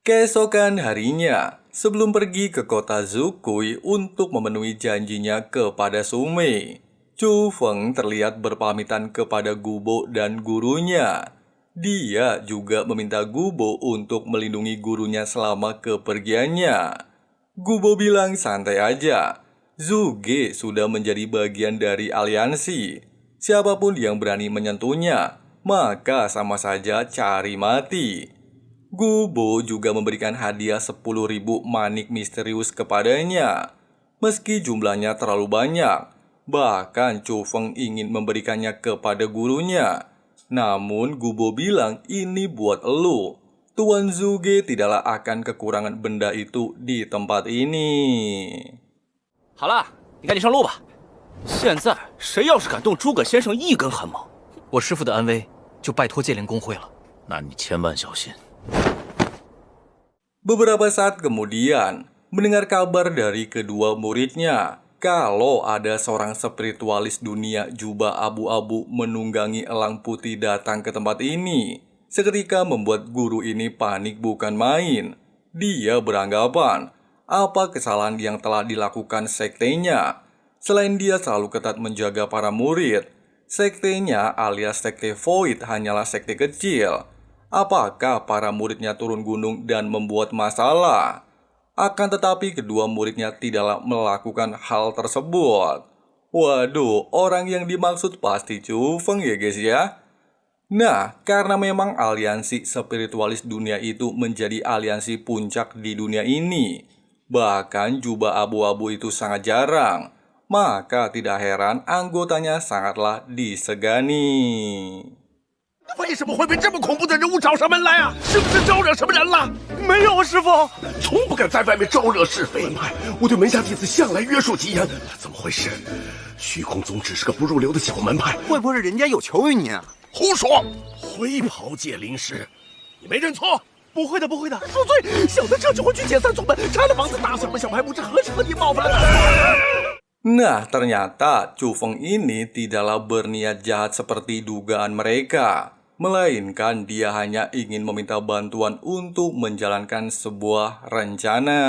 Keesokan harinya, sebelum pergi ke kota Zukui untuk memenuhi janjinya kepada Sumei, Chu Feng terlihat berpamitan kepada Gubo dan gurunya. Dia juga meminta Gubo untuk melindungi gurunya selama kepergiannya. Gubo bilang santai aja, Zuge sudah menjadi bagian dari aliansi. Siapapun yang berani menyentuhnya, maka sama saja cari mati. Gubo juga memberikan hadiah 10.000 manik misterius kepadanya. Meski jumlahnya terlalu banyak, bahkan Chu Feng ingin memberikannya kepada gurunya. Namun Gubo bilang ini buat elu. Tuan Zuge tidaklah akan kekurangan benda itu di tempat ini. 好了，你赶紧上路吧。现在谁要是敢动诸葛先生一根汗毛，我师父的安危就拜托剑灵公会了。那你千万小心。 Beberapa saat kemudian, mendengar kabar dari kedua muridnya kalau ada seorang spiritualis dunia jubah abu-abu menunggangi elang putih datang ke tempat ini, seketika membuat guru ini panik bukan main. Dia beranggapan, apa kesalahan yang telah dilakukan sektenya? Selain dia selalu ketat menjaga para murid, sektenya alias sekte Void hanyalah sekte kecil. Apakah para muridnya turun gunung dan membuat masalah? Akan tetapi kedua muridnya tidaklah melakukan hal tersebut. Waduh, orang yang dimaksud pasti Chu Feng ya guys ya. Nah, karena memang aliansi spiritualis dunia itu menjadi aliansi puncak di dunia ini. Bahkan jubah abu-abu itu sangat jarang. Maka tidak heran anggotanya sangatlah disegani. 为什么会被这么恐怖的人物找上门来啊？是不是招惹什么人了？没有，师傅，从不敢在外面招惹是非。我对门下弟子向来约束极严，怎么回事？虚空宗只是个不入流的小门派，会不会是人家有求于您啊？胡说！灰袍界灵师，你没认错？不会的，不会的。恕罪，小的这就会去解散宗门，拆了房子，打响了小牌，不知何时何地冒犯了。 Nah, ternyata Chu Feng ini tidaklah berniat jahat seperti dugaan mereka. Melainkan dia hanya ingin meminta bantuan untuk menjalankan sebuah rencana.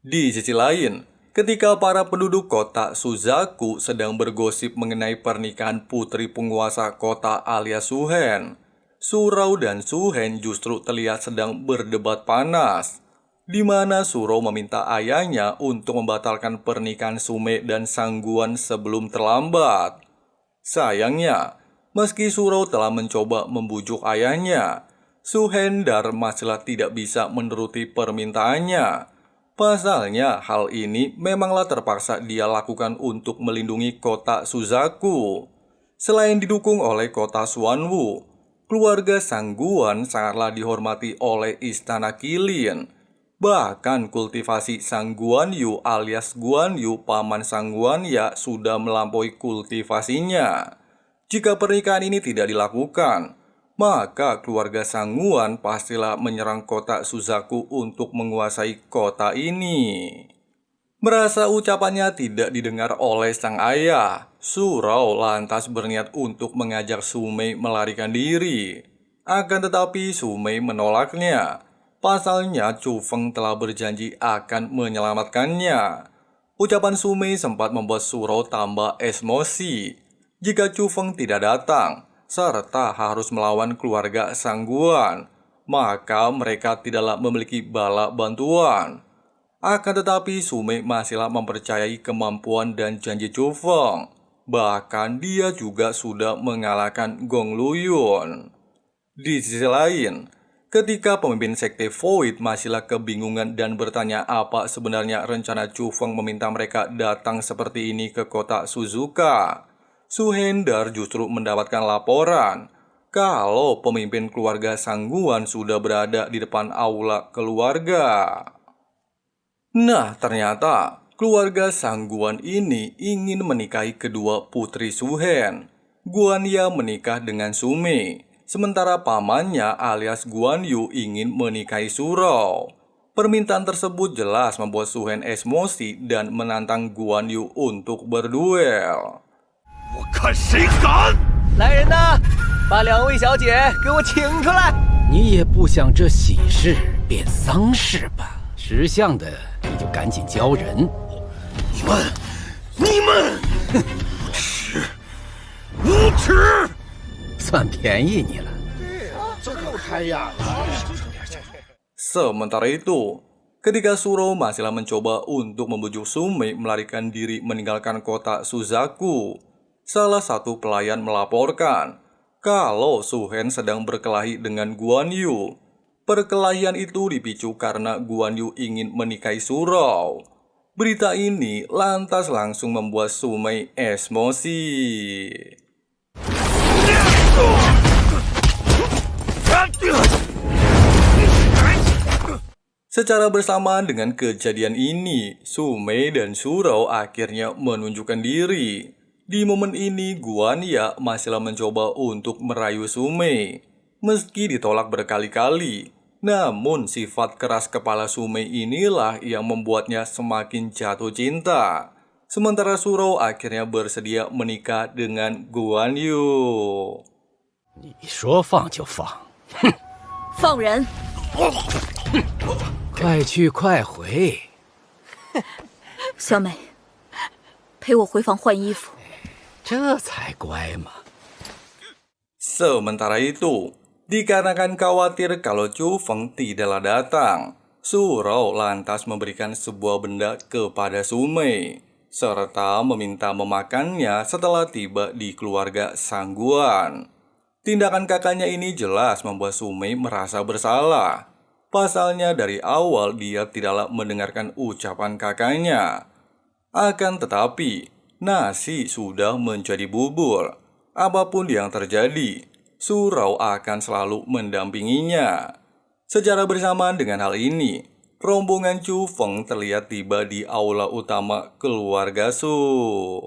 Di sisi lain, ketika para penduduk kota Suzaku sedang bergosip mengenai pernikahan putri penguasa kota alias Suhen, Surau dan Suhen justru terlihat sedang berdebat panas, di mana Surau meminta ayahnya untuk membatalkan pernikahan Sume dan Sangguan sebelum terlambat. Sayangnya, meski Surau telah mencoba membujuk ayahnya, Suhendar masihlah tidak bisa menuruti permintaannya. Pasalnya, hal ini memanglah terpaksa dia lakukan untuk melindungi kota Suzaku. Selain didukung oleh kota Xuanwu, keluarga Sangguan sangatlah dihormati oleh Istana Qilin. Bahkan kultivasi Sang Guanyu alias Guanyu paman Sang Guanya sudah melampaui kultivasinya. Jika pernikahan ini tidak dilakukan, maka keluarga Sangguan pastilah menyerang kota Suzaku untuk menguasai kota ini. Merasa ucapannya tidak didengar oleh sang ayah, Surau lantas berniat untuk mengajak Sumei melarikan diri. Akan tetapi Sumei menolaknya. Pasalnya Chu Feng telah berjanji akan menyelamatkannya. Ucapan Sumei sempat membuat Surau tambah emosi. Jika Chu Feng tidak datang, serta harus melawan keluarga Sangguan, maka mereka tidaklah memiliki bala bantuan. Akan tetapi Sumei masihlah mempercayai kemampuan dan janji Chu Feng. Bahkan dia juga sudah mengalahkan Gong Luyun. Di sisi lain, ketika pemimpin sekte Void masihlah kebingungan dan bertanya apa sebenarnya rencana Chu Feng meminta mereka datang seperti ini ke kota Suzuka, Suhendar justru mendapatkan laporan kalau pemimpin keluarga Sangguan sudah berada di depan aula keluarga. Nah, ternyata keluarga Sangguan ini ingin menikahi kedua putri Suhen. Guanya menikah dengan Sumei, sementara pamannya alias Guanyu ingin menikahi Surau. Permintaan tersebut jelas membuat Suhen emosi dan menantang Guanyu untuk berduel. 我看谁敢！来人呐，把2位小姐给我请出来！你也不想这喜事变丧事吧？识相的你就赶紧交人。你们，无耻！算便宜你了。Sementara itu, ketika Shuro masihlah mencoba untuk membujuk Sumei melarikan diri meninggalkan kota Suzaku, salah satu pelayan melaporkan kalau Suhen sedang berkelahi dengan Guan Yu. Perkelahian itu dipicu karena Guan Yu ingin menikahi Shuro. Berita ini lantas langsung membuat Sumei emosi. Secara bersamaan dengan kejadian ini, Sumei dan Shuro akhirnya menunjukkan diri. Di momen ini, Guan Ya masihlah mencoba untuk merayu Sumei. Meski ditolak berkali-kali, namun sifat keras kepala Sumei inilah yang membuatnya semakin jatuh cinta. Sementara Shuro akhirnya bersedia menikah dengan Guan Yu. 你说放就放，放人！快去快回。小美，陪我回房换衣服。这才乖嘛。 Sementara itu, dikarenakan khawatir kalau Chu Feng tidaklah datang, Shuro lantas memberikan sebuah benda kepada Sumei, serta meminta memakannya setelah tiba di keluarga Sangguan. Tindakan kakaknya ini jelas membuat Sumei merasa bersalah. Pasalnya dari awal dia tidaklah mendengarkan ucapan kakaknya. Akan tetapi, nasi sudah menjadi bubur. Apapun yang terjadi, Shuro akan selalu mendampinginya. Secara bersamaan dengan hal ini, rombongan Chu Feng terlihat tiba di aula utama keluarga Su.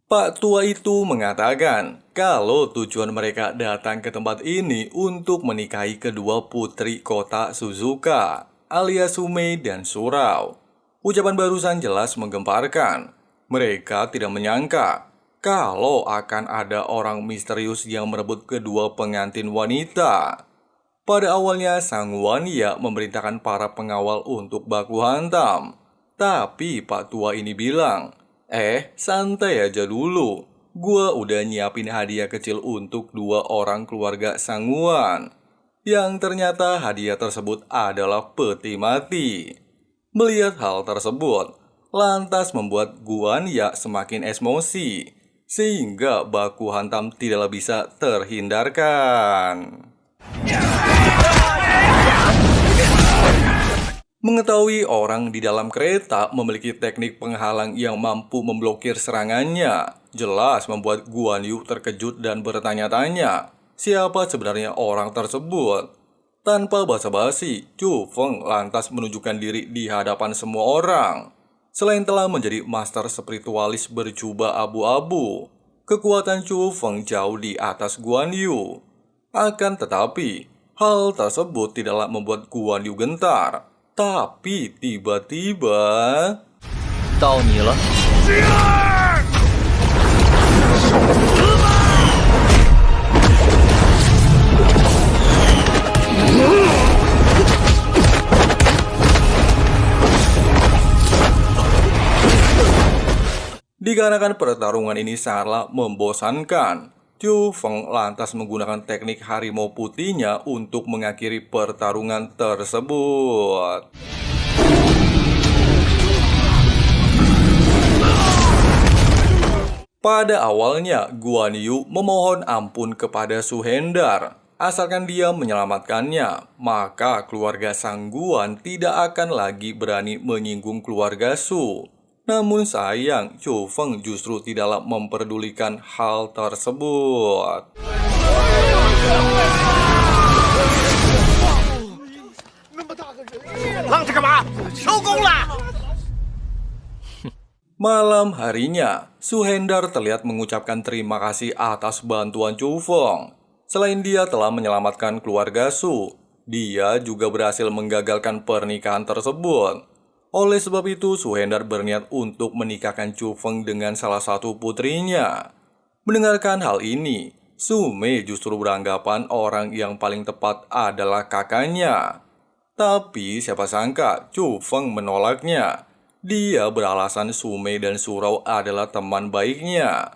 Pak tua itu mengatakan kalau tujuan mereka datang ke tempat ini untuk menikahi kedua putri kota Suzuka, alias Sumei dan Shuro. Ucapan barusan jelas menggemparkan. Mereka tidak menyangka kalau akan ada orang misterius yang merebut kedua pengantin wanita. Pada awalnya Sang Wan Ya memerintahkan para pengawal untuk baku hantam. Tapi Pak tua ini bilang, santai aja dulu. Gua udah nyiapin hadiah kecil untuk dua orang keluarga Sangguan. Yang ternyata hadiah tersebut adalah peti mati. Melihat hal tersebut, lantas membuat Guan Ya semakin emosi. Sehingga baku hantam tidaklah bisa terhindarkan. Mengetahui orang di dalam kereta memiliki teknik penghalang yang mampu memblokir serangannya, jelas membuat Guan Yu terkejut dan bertanya-tanya, siapa sebenarnya orang tersebut? Tanpa basa-basi, Chu Feng lantas menunjukkan diri di hadapan semua orang. Selain telah menjadi master spiritualis berjubah abu-abu, kekuatan Chu Feng jauh di atas Guan Yu. Akan tetapi, hal tersebut tidaklah membuat Guan Yu gentar. Tapi tiba-tiba... 到你了。 Dikarenakan pertarungan ini sangatlah membosankan, Chu Feng lantas menggunakan teknik harimau putihnya untuk mengakhiri pertarungan tersebut. Pada awalnya, Guan Yu memohon ampun kepada Suhendar. Asalkan dia menyelamatkannya, maka keluarga Sangguan tidak akan lagi berani menyinggung keluarga Su. Namun sayang, Chu Feng justru tidaklah memperdulikan hal tersebut. Malam harinya, Suhendar terlihat mengucapkan terima kasih atas bantuan Chu Feng. Selain dia telah menyelamatkan keluarga Su, dia juga berhasil menggagalkan pernikahan tersebut. Oleh sebab itu, Suhendar berniat untuk menikahkan Chu Feng dengan salah satu putrinya. Mendengarkan hal ini, Sume justru beranggapan orang yang paling tepat adalah kakaknya. Tapi siapa sangka Chu Feng menolaknya. Dia beralasan Sume dan Surau adalah teman baiknya.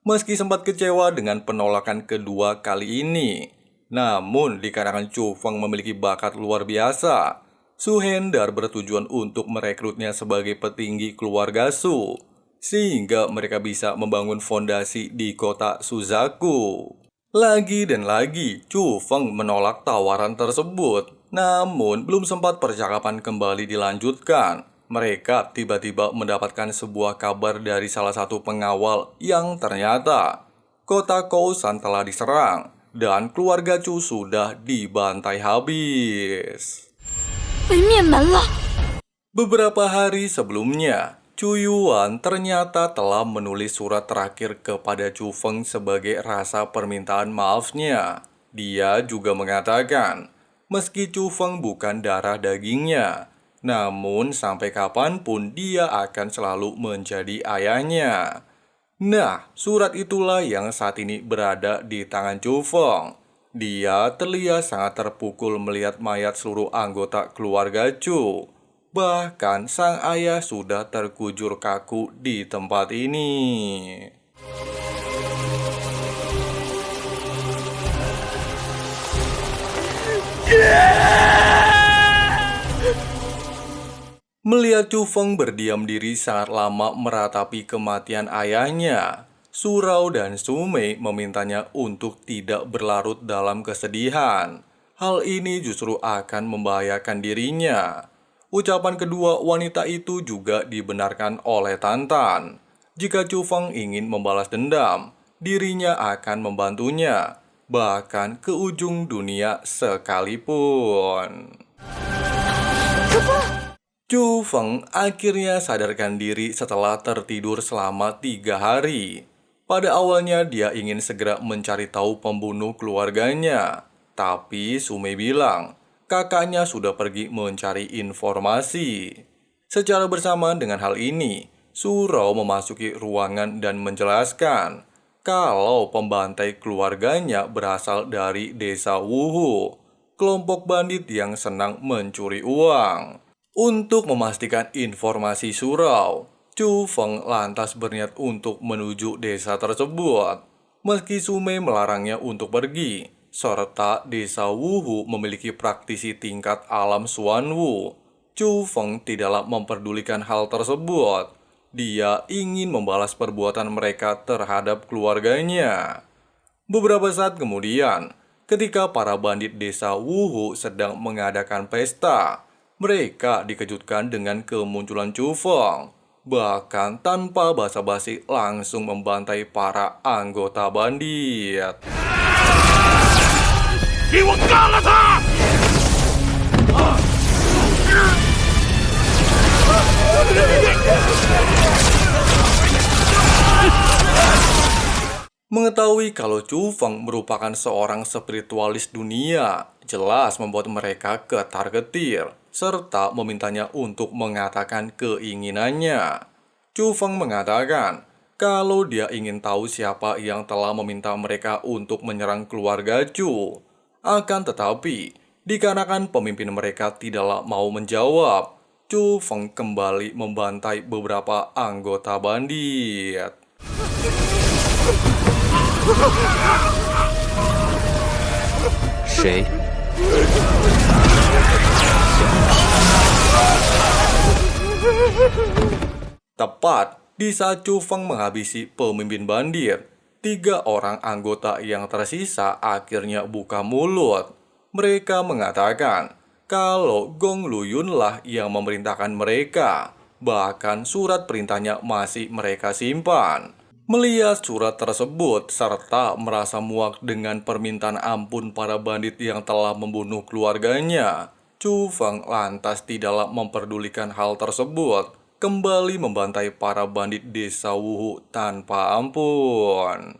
Meski sempat kecewa dengan penolakan kedua kali ini, namun dikarenakan Chu Feng memiliki bakat luar biasa, Su Hendar bertujuan untuk merekrutnya sebagai petinggi keluarga Su, sehingga mereka bisa membangun fondasi di kota Suzaku. Lagi dan lagi, Chu Feng menolak tawaran tersebut. Namun, belum sempat percakapan kembali dilanjutkan. Mereka tiba-tiba mendapatkan sebuah kabar dari salah satu pengawal yang ternyata kota Kousan telah diserang dan keluarga Chu sudah dibantai habis. Beberapa hari sebelumnya, Chu Yuan ternyata telah menulis surat terakhir kepada Chu Feng sebagai rasa permintaan maafnya. Dia juga mengatakan, meski Chu Feng bukan darah dagingnya, namun sampai kapanpun dia akan selalu menjadi ayahnya. Nah, surat itulah yang saat ini berada di tangan Chu Feng. Dia terlihat sangat terpukul melihat mayat seluruh anggota keluarga Chu. Bahkan sang ayah sudah terkujur kaku di tempat ini. Melihat Chu Feng berdiam diri sangat lama meratapi kematian ayahnya, Surau dan Sume memintanya untuk tidak berlarut dalam kesedihan. Hal ini justru akan membahayakan dirinya. Ucapan kedua wanita itu juga dibenarkan oleh Tantan. Jika Chu Feng ingin membalas dendam, dirinya akan membantunya, bahkan ke ujung dunia sekalipun. Chu Feng akhirnya sadarkan diri setelah tertidur selama 3 hari. Pada awalnya dia ingin segera mencari tahu pembunuh keluarganya. Tapi Sume bilang, kakaknya sudah pergi mencari informasi. Secara bersamaan dengan hal ini, Surau memasuki ruangan dan menjelaskan kalau pembantai keluarganya berasal dari desa Wuhu, kelompok bandit yang senang mencuri uang. Untuk memastikan informasi Surau, Chu Feng lantas berniat untuk menuju desa tersebut. Meski Sume melarangnya untuk pergi, serta desa Wuhu memiliki praktisi tingkat alam Xuanwu, Chu Feng tidaklah memperdulikan hal tersebut. Dia ingin membalas perbuatan mereka terhadap keluarganya. Beberapa saat kemudian, ketika para bandit desa Wuhu sedang mengadakan pesta, mereka dikejutkan dengan kemunculan Chu Feng. Bahkan tanpa basa-basi langsung membantai para anggota bandit. Mengetahui kalau Chu Feng merupakan seorang spiritualis dunia, jelas membuat mereka ketar-ketir, serta memintanya untuk mengatakan keinginannya. Chu Feng mengatakan kalau dia ingin tahu siapa yang telah meminta mereka untuk menyerang keluarga Chu. Akan tetapi, dikarenakan pemimpin mereka tidaklah mau menjawab, Chu Feng kembali membantai beberapa anggota bandit.谁？ Tepat di saat Chu Feng menghabisi pemimpin bandit, 3 orang anggota yang tersisa akhirnya buka mulut. Mereka mengatakan kalau Gong Luyunlah yang memerintahkan mereka, bahkan surat perintahnya masih mereka simpan. Melihat surat tersebut serta merasa muak dengan permintaan ampun para bandit yang telah membunuh keluarganya, Chu Feng lantas tidaklah memperdulikan hal tersebut, kembali membantai para bandit desa Wuhu tanpa ampun.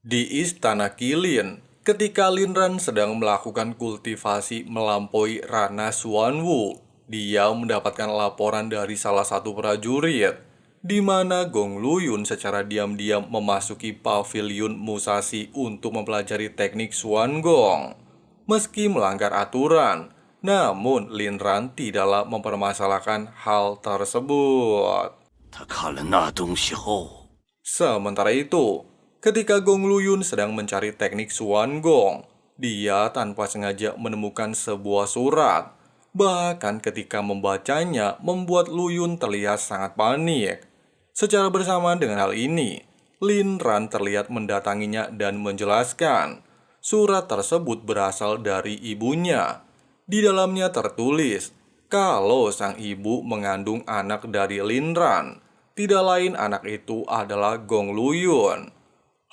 Di istana Qilin, ketika Lin Ran sedang melakukan kultivasi melampaui ranah Xuanwu, dia mendapatkan laporan dari salah satu prajurit. di mana Gong Luyun secara diam-diam memasuki paviliun Musashi untuk mempelajari teknik Xuan Gong. Meski melanggar aturan, namun Lin Ran tidaklah mempermasalahkan hal tersebut. 他看了那东西后， Sementara itu, ketika Gong Luyun sedang mencari teknik Xuan Gong, dia tanpa sengaja menemukan sebuah surat. Bahkan ketika membacanya, membuat Luyun terlihat sangat panik. Secara bersamaan dengan hal ini, Lin Ran terlihat mendatanginya dan menjelaskan surat tersebut berasal dari ibunya. Di dalamnya tertulis kalau sang ibu mengandung anak dari Lin Ran, tidak lain anak itu adalah Gong Luyun.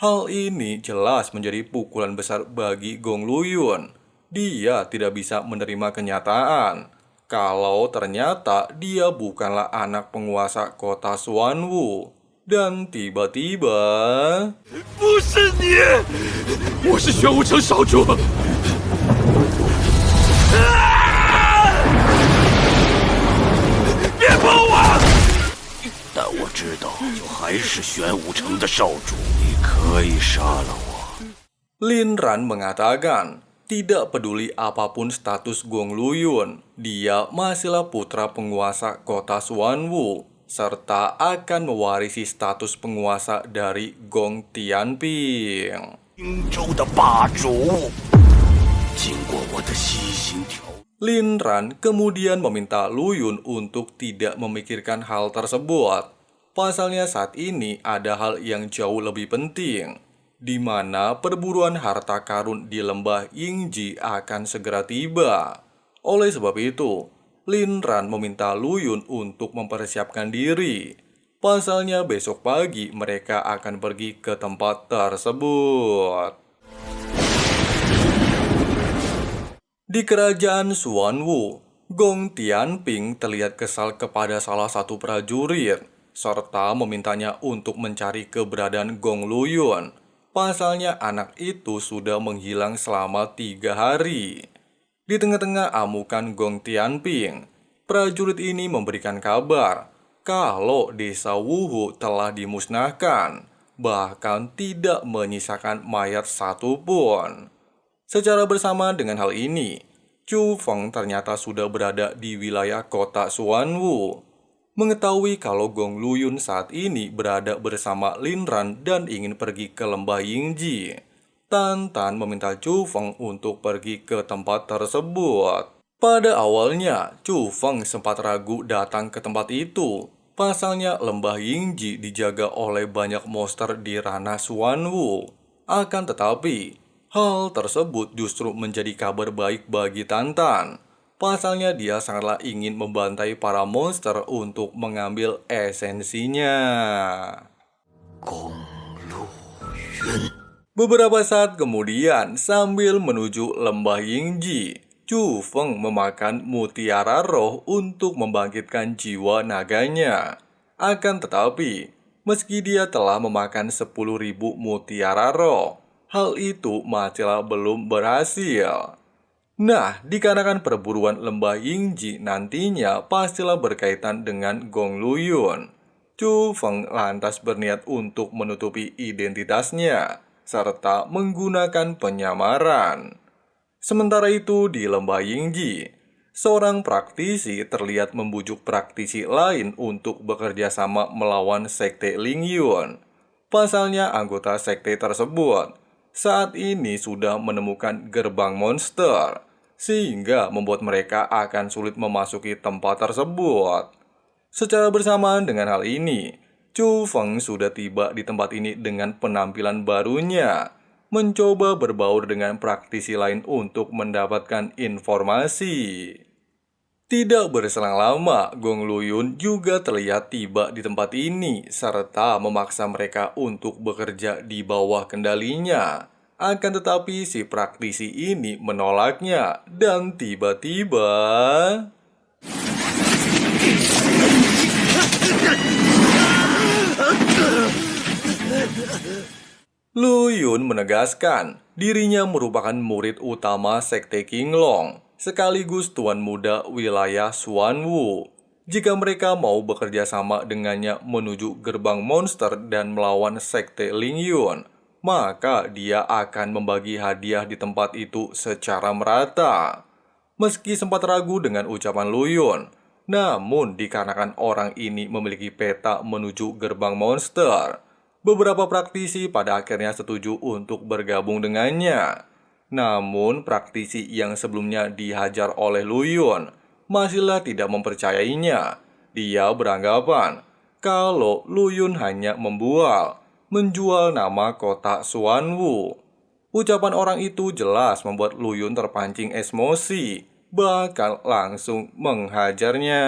Hal ini jelas menjadi pukulan besar bagi Gong Luyun. Dia tidak bisa menerima kenyataan kalau ternyata dia bukanlah anak penguasa kota Xuanwu. Dan tiba-tiba... 不是你，我是玄武城少主。别碰我！但我知道，就还是玄武城的少主，你可以杀了我。 Lin Ran mengatakan, tidak peduli apapun status Gong Luyun, dia masihlah putra penguasa kota Xuanwu, serta akan mewarisi status penguasa dari Gong Tianping. 荆州的霸主，经过我的细心调。 Lin Ran kemudian meminta Luyun untuk tidak memikirkan hal tersebut. Pasalnya saat ini ada hal yang jauh lebih penting, di mana perburuan harta karun di lembah Yingji akan segera tiba. Oleh sebab itu, Lin Ran meminta Luyun untuk mempersiapkan diri. Pasalnya besok pagi mereka akan pergi ke tempat tersebut. Di kerajaan Xuanwu, Gong Tianping terlihat kesal kepada salah satu prajurit, serta memintanya untuk mencari keberadaan Gong Luyun. Pasalnya anak itu sudah menghilang selama 3 hari. Di tengah-tengah amukan Gong Tianping, prajurit ini memberikan kabar kalau desa Wuhu telah dimusnahkan, bahkan tidak menyisakan mayat satupun. Secara bersamaan dengan hal ini, Chu Feng ternyata sudah berada di wilayah kota Xuanwu. Mengetahui kalau Gong Luyun saat ini berada bersama Lin Ran dan ingin pergi ke lembah Yingji, Tan Tan meminta Chu Feng untuk pergi ke tempat tersebut. Pada awalnya, Chu Feng sempat ragu datang ke tempat itu. Pasalnya lembah Yingji dijaga oleh banyak monster di ranah Xuanwu. Akan tetapi, hal tersebut justru menjadi kabar baik bagi Tan Tan. Pasalnya dia sangatlah ingin membantai para monster untuk mengambil esensinya.公路云， Beberapa saat kemudian, sambil menuju lembah Yingji, Chu Feng memakan mutiara roh untuk membangkitkan jiwa naganya. Akan tetapi, meski dia telah memakan 10.000 mutiara roh, hal itu masihlah belum berhasil. Nah, dikarenakan perburuan lembah Yingji nantinya pastilah berkaitan dengan Gong Luyun, Chu Feng lantas berniat untuk menutupi identitasnya, serta menggunakan penyamaran. Sementara itu di lembah Yingji, seorang praktisi terlihat membujuk praktisi lain untuk bekerja sama melawan sekte Lingyun. Pasalnya anggota sekte tersebut saat ini sudah menemukan gerbang monster, sehingga membuat mereka akan sulit memasuki tempat tersebut. Secara bersamaan dengan hal ini, Chu Feng sudah tiba di tempat ini dengan penampilan barunya, mencoba berbaur dengan praktisi lain untuk mendapatkan informasi. Tidak berselang lama, Gong Luyun juga terlihat tiba di tempat ini, serta memaksa mereka untuk bekerja di bawah kendalinya. Akan tetapi si praktisi ini menolaknya, dan tiba-tiba... Luyun menegaskan dirinya merupakan murid utama sekte Qinglong, sekaligus tuan muda wilayah Xuanwu. Jika mereka mau bekerja sama dengannya menuju gerbang monster dan melawan sekte Ling Yun, maka dia akan membagi hadiah di tempat itu secara merata. Meski sempat ragu dengan ucapan Lu Yun, namun dikarenakan orang ini memiliki peta menuju gerbang monster, beberapa praktisi pada akhirnya setuju untuk bergabung dengannya. Namun praktisi yang sebelumnya dihajar oleh Lu Yun masihlah tidak mempercayainya. Dia beranggapan kalau Lu Yun hanya menjual nama kota Xuanwu. Ucapan orang itu jelas membuat Lu Yun terpancing emosi, bahkan langsung menghajarnya.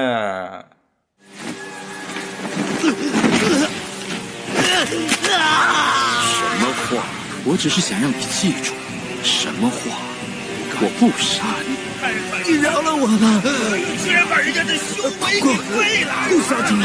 什么话？我只是想让你记住，什么话？我不杀你。你饶了我吧！居然把人家的胸围给废了！不杀你！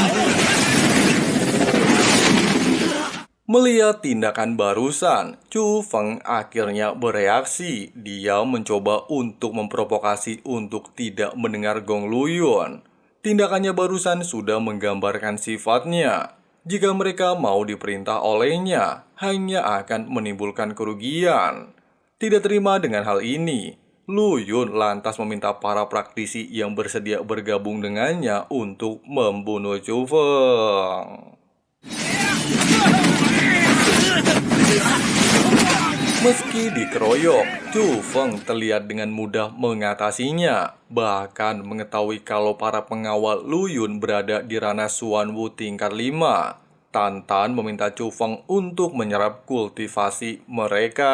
Melihat tindakan barusan, Chu Feng akhirnya bereaksi. Dia mencoba untuk memprovokasi untuk tidak mendengar gong Lu Yun. Tindakannya barusan sudah menggambarkan sifatnya. Jika mereka mau diperintah olehnya, hanya akan menimbulkan kerugian. Tidak terima dengan hal ini, Lu Yun lantas meminta para praktisi yang bersedia bergabung dengannya untuk membunuh Chu Feng. Meski dikeroyok, Chu Feng terlihat dengan mudah mengatasinya. Bahkan mengetahui kalau para pengawal Lu Yun berada di ranah Xuanwu tingkat 5. Tan Tan meminta Chu Feng untuk menyerap kultivasi mereka.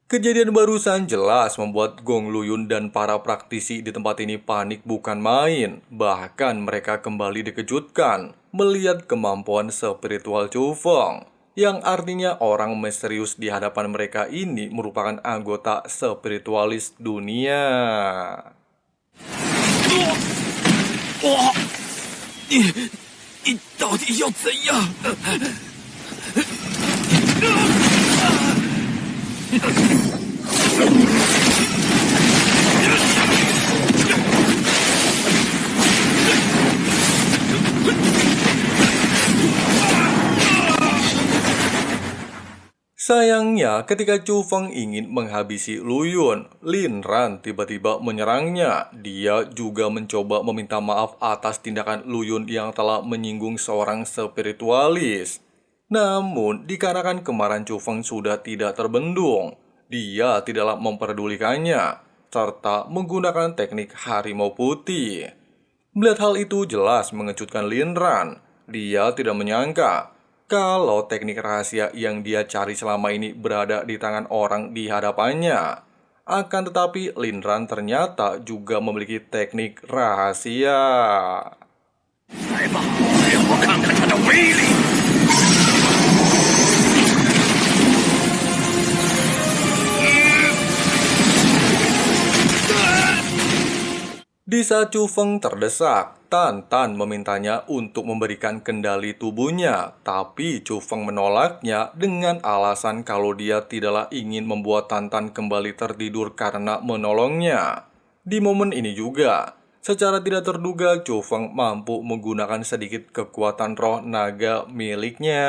Kejadian barusan jelas membuat Gong Lu Yun dan para praktisi di tempat ini panik bukan main. Bahkan mereka kembali dikejutkan melihat kemampuan spiritual Chu Feng, yang artinya orang misterius di hadapan mereka ini merupakan anggota spiritualis dunia. 你到底要怎样？ Sayangnya, ketika Chu Feng ingin menghabisi Lu Yun, Lin Ran tiba-tiba menyerangnya. Dia juga mencoba meminta maaf atas tindakan Lu Yun yang telah menyinggung seorang spiritualis. Namun, dikarenakan kemarahan Chu Feng sudah tidak terbendung, dia tidaklah memperdulikannya, serta menggunakan teknik harimau putih. Melihat hal itu jelas mengejutkan Lin Ran. Dia tidak menyangka kalau teknik rahasia yang dia cari selama ini berada di tangan orang di hadapannya. Akan tetapi Lin Ran ternyata juga memiliki teknik rahasia. 来吧，让我看看他的威力！ Di saat Chu Feng terdesak, Tan Tan memintanya untuk memberikan kendali tubuhnya. Tapi Chu Feng menolaknya dengan alasan kalau dia tidaklah ingin membuat Tan Tan kembali tertidur karena menolongnya. Di momen ini juga, secara tidak terduga Chu Feng mampu menggunakan sedikit kekuatan roh naga miliknya.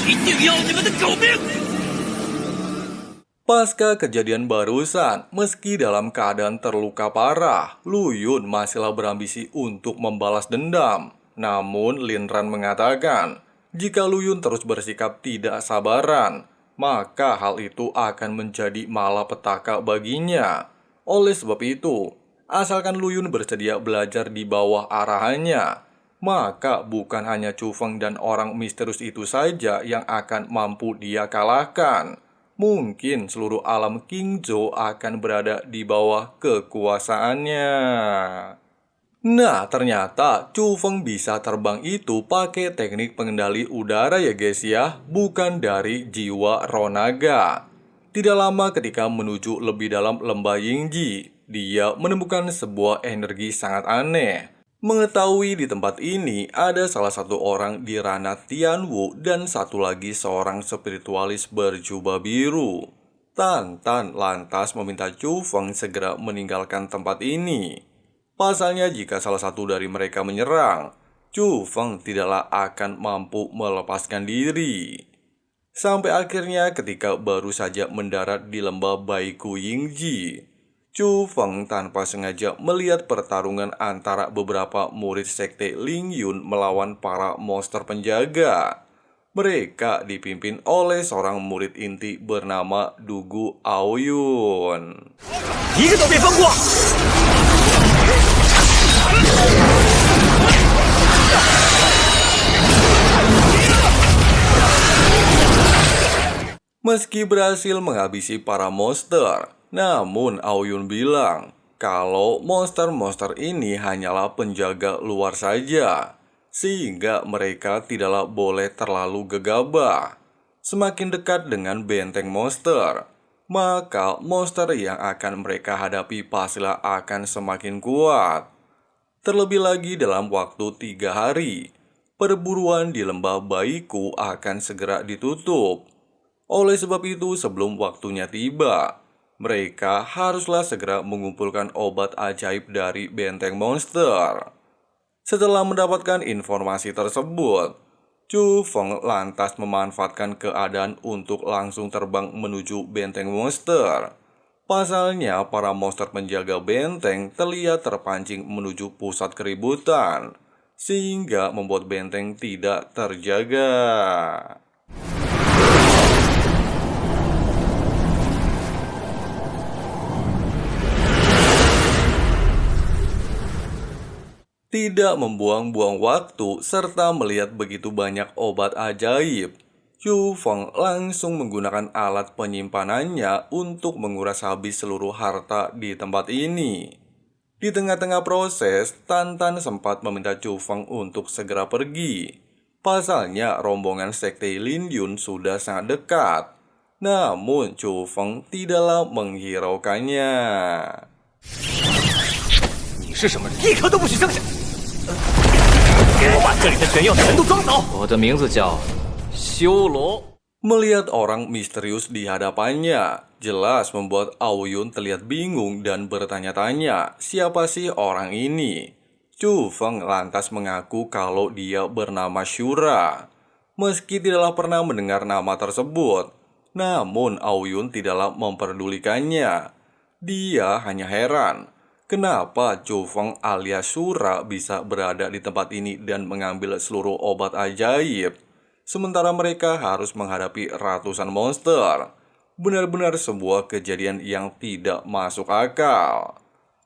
一定要你们的狗命！ Pasca kejadian barusan, meski dalam keadaan terluka parah, Lu Yun masihlah berambisi untuk membalas dendam. Namun Lin Ran mengatakan, jika Lu Yun terus bersikap tidak sabaran, maka hal itu akan menjadi malapetaka baginya. Oleh sebab itu, asalkan Lu Yun bersedia belajar di bawah arahannya, maka bukan hanya Chu Feng dan orang misterius itu saja yang akan mampu dia kalahkan. mungkin seluruh alam Qingzhou akan berada di bawah kekuasaannya. Nah, ternyata Chu Feng bisa terbang itu pakai teknik pengendali udara ya guys ya, bukan dari jiwa roh naga. Tidak lama ketika menuju lebih dalam lembah Yingji, dia menemukan sebuah energi sangat aneh. Mengetahui di tempat ini ada salah satu orang di ranah Tianwu dan satu lagi seorang spiritualis berjubah biru. Tan Tan lantas meminta Chu Feng segera meninggalkan tempat ini. Pasalnya jika salah satu dari mereka menyerang, Chu Feng tidaklah akan mampu melepaskan diri. Sampai akhirnya ketika baru saja mendarat di lembah Baiku Yingji, Chu Feng tanpa sengaja melihat pertarungan antara beberapa murid sekte Lingyun melawan para monster penjaga. Mereka dipimpin oleh seorang murid inti bernama Dugu Aoyun. Meski berhasil menghabisi para monster, namun Aoyun bilang kalau monster-monster ini hanyalah penjaga luar saja, sehingga mereka tidaklah boleh terlalu gegabah. Semakin dekat dengan benteng monster, maka monster yang akan mereka hadapi pastilah akan semakin kuat. Terlebih lagi dalam waktu 3 hari, perburuan di lembah Baiku akan segera ditutup. Oleh sebab itu sebelum waktunya tiba, mereka haruslah segera mengumpulkan obat ajaib dari benteng monster. Setelah mendapatkan informasi tersebut, Chu Feng lantas memanfaatkan keadaan untuk langsung terbang menuju benteng monster. Pasalnya para monster penjaga benteng terlihat terpancing menuju pusat keributan, sehingga membuat benteng tidak terjaga. Tidak membuang-buang waktu serta melihat begitu banyak obat ajaib, Chu Feng langsung menggunakan alat penyimpanannya untuk menguras habis seluruh harta di tempat ini. Di tengah-tengah proses, Tan Tan sempat meminta Chu Feng untuk segera pergi. Pasalnya rombongan sekte Lindyun sudah sangat dekat. Namun Chu Feng tidaklah menghiraukannya. 你是什么人？一颗都不许剩下！给我把这里的玄药全都装走！我的名字叫修罗。 Melihat orang misterius di hadapannya, jelas membuat Aoyun terlihat bingung dan bertanya-tanya siapa sih orang ini. Chu Feng lantas mengaku kalau dia bernama Shura. Meski tidaklah pernah mendengar nama tersebut, namun Aoyun tidaklah memperdulikannya. Dia hanya heran, kenapa Chu Feng alias Shura bisa berada di tempat ini dan mengambil seluruh obat ajaib, sementara mereka harus menghadapi ratusan monster. Benar-benar sebuah kejadian yang tidak masuk akal.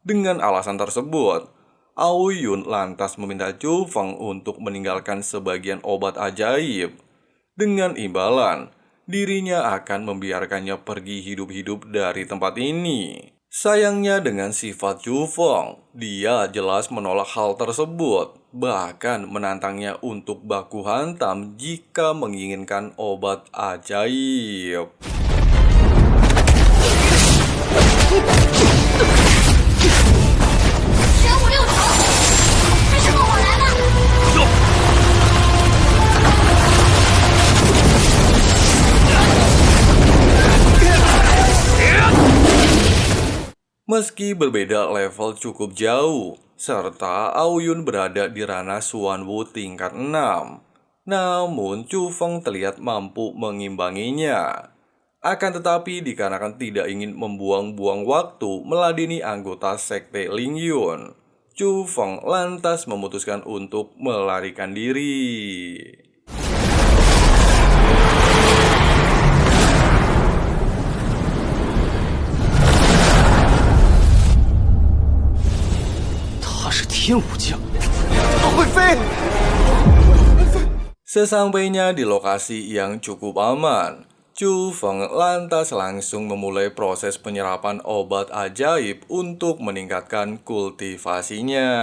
Dengan alasan tersebut, Aoyun lantas meminta Chu Feng untuk meninggalkan sebagian obat ajaib. Dengan imbalan, dirinya akan membiarkannya pergi hidup-hidup dari tempat ini. Sayangnya dengan sifat Chu Feng, dia jelas menolak hal tersebut, bahkan menantangnya untuk baku hantam jika menginginkan obat ajaib. Meski berbeda level cukup jauh, serta Aoyun berada di ranah Xuanwu tingkat 6, namun Chu Feng terlihat mampu mengimbanginya. Akan tetapi dikarenakan tidak ingin membuang-buang waktu meladeni anggota sekte Lingyun, Chu Feng lantas memutuskan untuk melarikan diri. Sesampainya di lokasi yang cukup aman, Chu Feng lantas langsung memulai proses penyerapan obat ajaib untuk meningkatkan kultivasinya.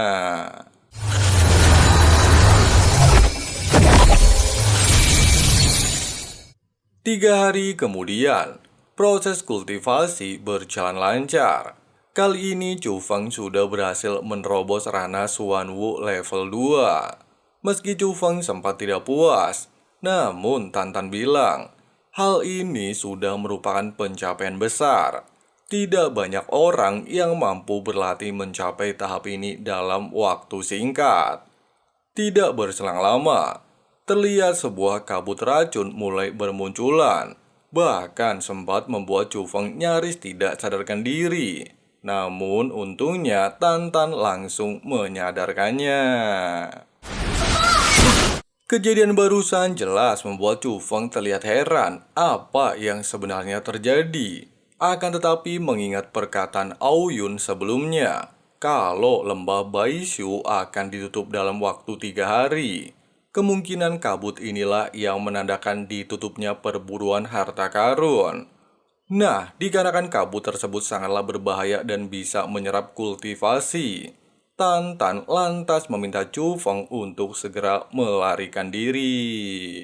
3 hari kemudian, proses kultivasi berjalan lancar. Kali ini Chu Feng sudah berhasil menerobos ranah Xuanwu level 2. Meski Chu Feng sempat tidak puas, namun Tantan bilang, hal ini sudah merupakan pencapaian besar. Tidak banyak orang yang mampu berlatih mencapai tahap ini dalam waktu singkat. Tidak berselang lama, terlihat sebuah kabut racun mulai bermunculan. Bahkan sempat membuat Chu Feng nyaris tidak sadarkan diri. Namun untungnya Tantan langsung menyadarkannya. Kejadian barusan jelas membuat Chu Feng terlihat heran apa yang sebenarnya terjadi. Akan tetapi mengingat perkataan Ao Yun sebelumnya, kalau lembah Baishu akan ditutup dalam waktu 3 hari, kemungkinan kabut inilah yang menandakan ditutupnya perburuan harta karun. Nah, dikarenakan kabut tersebut sangatlah berbahaya dan bisa menyerap kultivasi, Tantan lantas meminta Chu Feng untuk segera melarikan diri.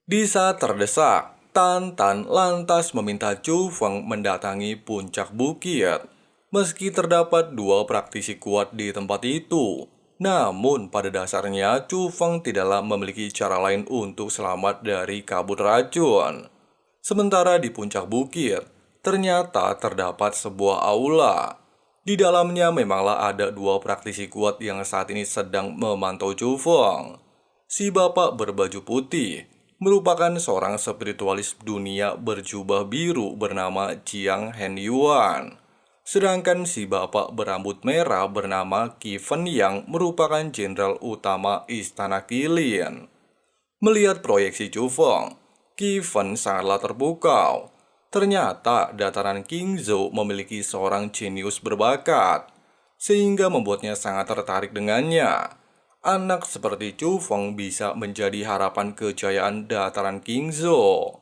Di saat terdesak, Tantan lantas meminta Chu Feng mendatangi puncak bukit. Meski terdapat 2 praktisi kuat di tempat itu, namun pada dasarnya Chu Feng tidaklah memiliki cara lain untuk selamat dari kabut racun. Sementara di puncak bukit, ternyata terdapat sebuah aula. Di dalamnya memanglah ada 2 praktisi kuat yang saat ini sedang memantau Chu Feng. Si bapak berbaju putih merupakan seorang spiritualis dunia berjubah biru bernama Jiang Hen Yuan. Sedangkan si bapak berambut merah bernama Qi Fen yang merupakan jenderal utama Istana Qilin. Melihat proyeksi Chu Feng, Qi Fen sangatlah terpukau. Ternyata dataran Qingzhou memiliki seorang jenius berbakat, sehingga membuatnya sangat tertarik dengannya. Anak seperti Chu Feng bisa menjadi harapan kejayaan dataran Qingzhou.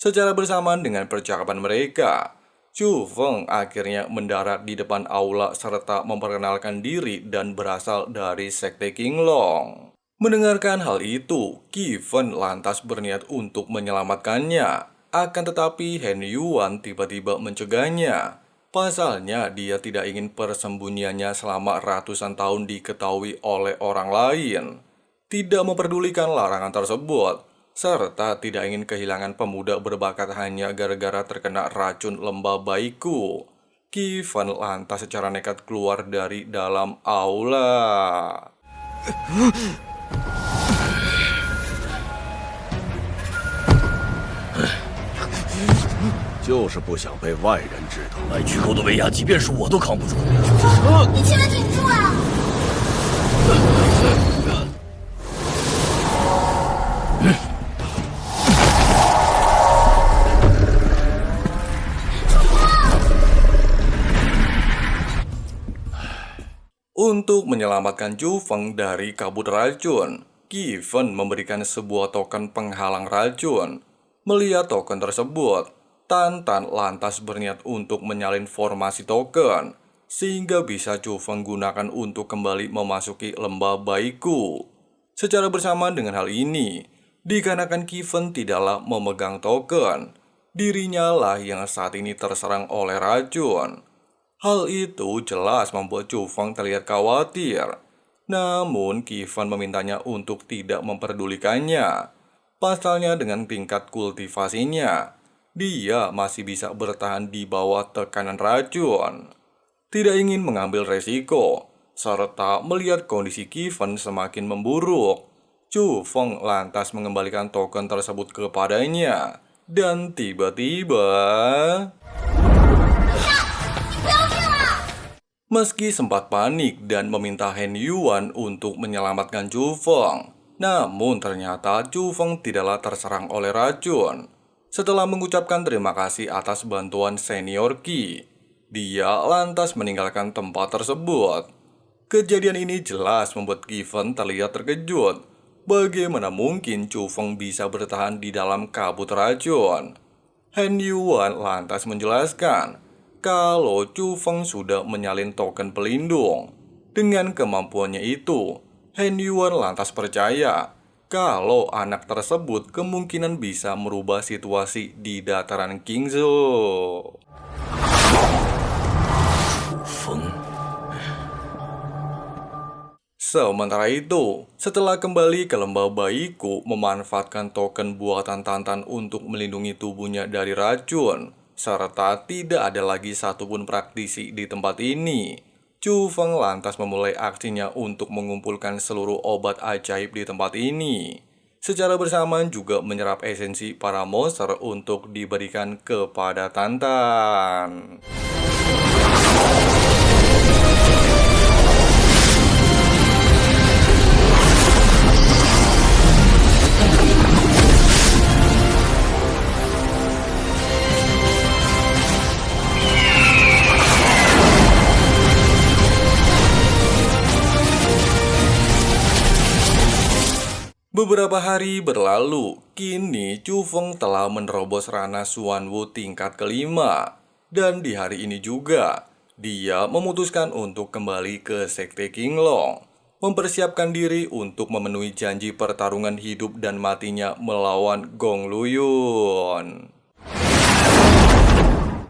Secara bersamaan dengan percakapan mereka, Chu Feng akhirnya mendarat di depan aula serta memperkenalkan diri dan berasal dari Sekte Qinglong. Mendengarkan hal itu, Qi Fen lantas berniat untuk menyelamatkannya. Akan tetapi Hen Yuan tiba-tiba mencegahnya. Pasalnya dia tidak ingin persembunyiannya selama ratusan tahun diketahui oleh orang lain. Tidak memperdulikan larangan tersebut, serta tidak ingin kehilangan pemuda berbakat hanya gara-gara terkena racun lembah Baiku. Qi Fen lantas secara nekat keluar dari dalam aula. 就是不想被外人知道。来巨沟的威压，即便是我都扛不住。你起来挺住啊！ Untuk menyelamatkan Chu Feng dari kabut racun, Qi Fen memberikan sebuah token penghalang racun. Melihat token tersebut, Tantan lantas berniat untuk menyalin formasi token, sehingga bisa Chu Feng gunakan untuk kembali memasuki lembah Baiku. Secara bersamaan dengan hal ini, dikarenakan Qi Fen tidaklah memegang token, dirinya lah yang saat ini terserang oleh racun. Hal itu jelas membuat Chu Feng terlihat khawatir. Namun Qi Fen memintanya untuk tidak memperdulikannya. Pasalnya dengan tingkat kultivasinya, dia masih bisa bertahan di bawah tekanan racun. Tidak ingin mengambil resiko, serta melihat kondisi Qi Fen semakin memburuk, Chu Feng lantas mengembalikan token tersebut kepadanya. Dan tiba-tiba... Meski sempat panik dan meminta Hen Yuan untuk menyelamatkan Chu Feng, namun ternyata Chu Feng tidaklah terserang oleh racun. Setelah mengucapkan terima kasih atas bantuan senior Qi, dia lantas meninggalkan tempat tersebut. Kejadian ini jelas membuat Given terlihat terkejut. Bagaimana mungkin Chu Feng bisa bertahan di dalam kabut racun? Han Yuan lantas menjelaskan kalau Chu Feng sudah menyalin token pelindung. Dengan kemampuannya itu, Han Yuan lantas percaya kalau anak tersebut kemungkinan bisa merubah situasi di dataran Qingzhou. Sementara itu, setelah kembali ke lembah Baiku memanfaatkan token buatan Tantan untuk melindungi tubuhnya dari racun, serta tidak ada lagi satupun praktisi di tempat ini, Chu Feng lantas memulai aksinya untuk mengumpulkan seluruh obat ajaib di tempat ini. Secara bersamaan juga menyerap esensi para monster untuk diberikan kepada Tantan. Beberapa hari berlalu, kini Chu Feng telah menerobos ranah Xuanwu tingkat kelima. Dan di hari ini juga, dia memutuskan untuk kembali ke Sekte Qinglong, mempersiapkan diri untuk memenuhi janji pertarungan hidup dan matinya melawan Gong Luyun.